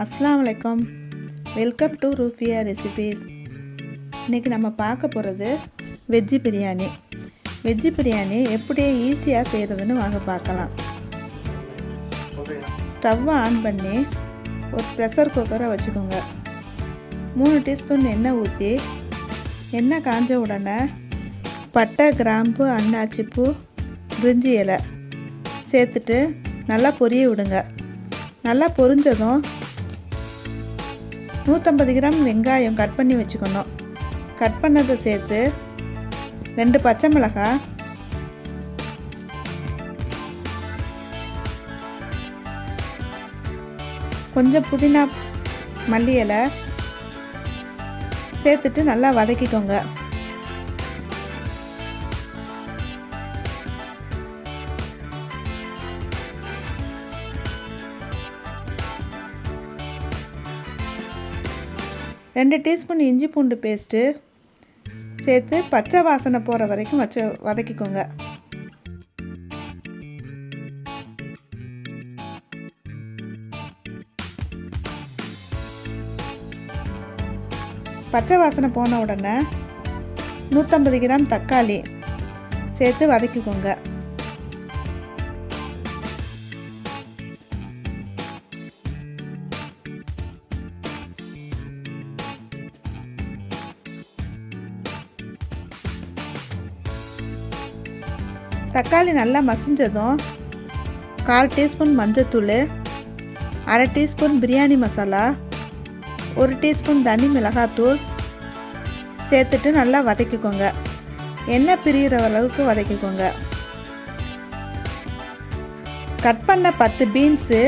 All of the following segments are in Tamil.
அஸ்ஸலாமு அலைக்கும். Welcome to Rufiya recipes. இன்றைக்கி நம்ம பார்க்க போகிறது வெஜ்ஜி பிரியாணி. வெஜ்ஜி பிரியாணி எப்படி ஈஸியாக செய்கிறதுன்னு வாங்க பார்க்கலாம். ஸ்டவ்வை ஆன் பண்ணி ஒரு ப்ரெஷர் குக்கரை வச்சுக்கோங்க. 3 டீஸ்பூன் எண்ணெய் ஊற்றி எண்ணெய் காஞ்ச உடனே பட்டை, கிராம்பு, அன்னாச்சிப்பூ, பிரிஞ்சி இலை சேர்த்துட்டு நல்லா பொரிய விடுங்க. நல்லா பொரிஞ்சதும் 150 கிராம் வெங்காயம் கட் பண்ணி வச்சுக்கணும். கட் பண்ணதை சேர்த்து 2 பச்சை மிளகாய், கொஞ்சம் புதினா, மல்லி இலை சேர்த்துட்டு நல்லா வதக்கிக்கோங்க. ரெண்டு டீஸ்பூன் இஞ்சி பூண்டு பேஸ்ட்டு சேர்த்து பச்சை வாசனை போகிற வரைக்கும் வதக்கிக்கோங்க. பச்சை வாசனை போன உடனே 150 கிராம் தக்காளி சேர்த்து வதக்கிக்கோங்க. தக்காளி நல்லா மசிஞ்சதும் 1/4 டீஸ்பூன் மஞ்சத்தூள், 1/2 டீஸ்பூன் பிரியாணி மசாலா, 1 டீஸ்பூன் தனி மிளகாத்தூள் சேர்த்துட்டு நல்லா வதக்கிக்கோங்க. எண்ணெய் பிரிகிற அளவுக்கு வதக்கிக்கோங்க. கட் பண்ண 10 பீன்ஸு,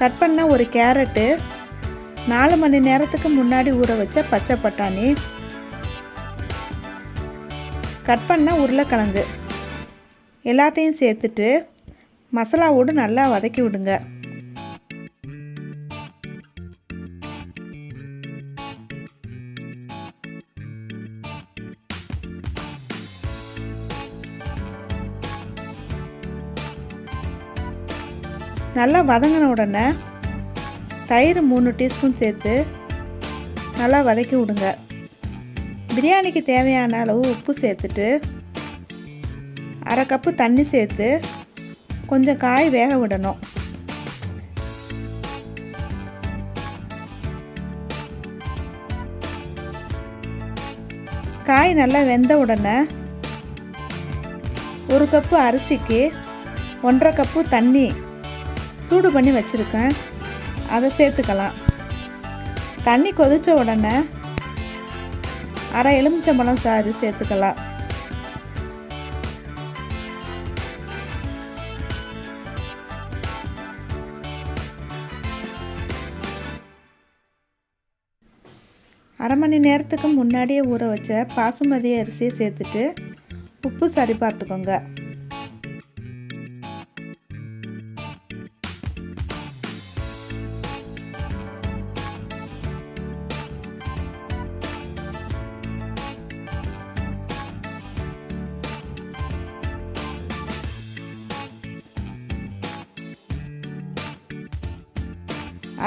கட் பண்ண ஒரு கேரட்டு, 4 மணி நேரத்துக்கு முன்னாடி ஊற வச்ச பச்சை பட்டாணி, கட் பண்ண உருளைக்கிழங்கு எல்லாத்தையும் சேர்த்துட்டு மசாலாவோடு நல்லா வதக்கி விடுங்க. நல்லா வதங்கின உடனே தயிர் 3 டீஸ்பூன் சேர்த்து நல்லா வதக்கி விடுங்க. பிரியாணிக்கு தேவையான அளவு உப்பு சேர்த்துட்டு 1/2 கப்பு தண்ணி சேர்த்து கொஞ்சம் காய் வேக விடணும். காய் நல்லா வெந்த உடனே 1 கப்பு அரிசிக்கு 1/2 கப்பு தண்ணி சூடு பண்ணி வச்சுருக்கேன், அதை சேர்த்துக்கலாம். தண்ணி கொதித்த உடனே 1/2 எலுமிச்சம்பழம் சாறு சேர்த்துக்கலாம். அரை மணி நேரத்துக்கு முன்னாடியே ஊற வச்ச பாசுமதி அரிசியை சேர்த்துட்டு உப்பு சரி பார்த்துக்கோங்க.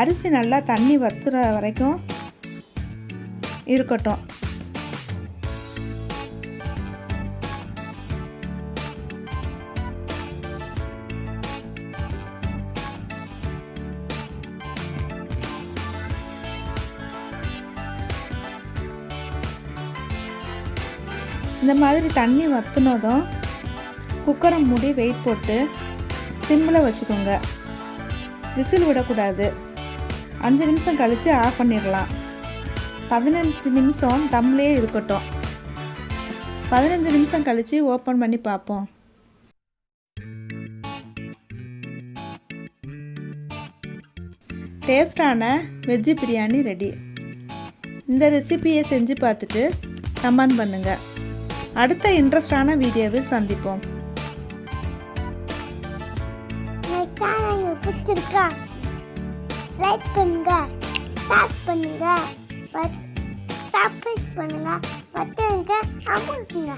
அரிசி நல்லா தண்ணி வத்துற வரைக்கும் இருக்கட்டும். இந்த மாதிரி தண்ணி வத்துனதும் குக்கரை மூடி வெயிட் போட்டு சிம்மில் வச்சுக்கோங்க. விசில் விடக்கூடாது. 5 நிமிஷம் கழித்து ஆஃப் பண்ணிடலாம். 15 நிமிஷம் தம்லேயே இருக்கட்டும். 15 நிமிஷம் கழித்து ஓப்பன் பண்ணி பார்ப்போம். டேஸ்டான வெஜ்ஜி பிரியாணி ரெடி. இந்த ரெசிபியை செஞ்சு பார்த்துட்டு கமெண்ட் பண்ணுங்கள். அடுத்த இன்ட்ரெஸ்டான வீடியோவில் சந்திப்போம். பிடிச்சிருக்கா லைக் பண்ணுங்க, ஷேர் பண்ணுங்க, சப்ஸ்கிரைப் பண்ணுங்க, பட்டனுக்கு அமுக்குங்க.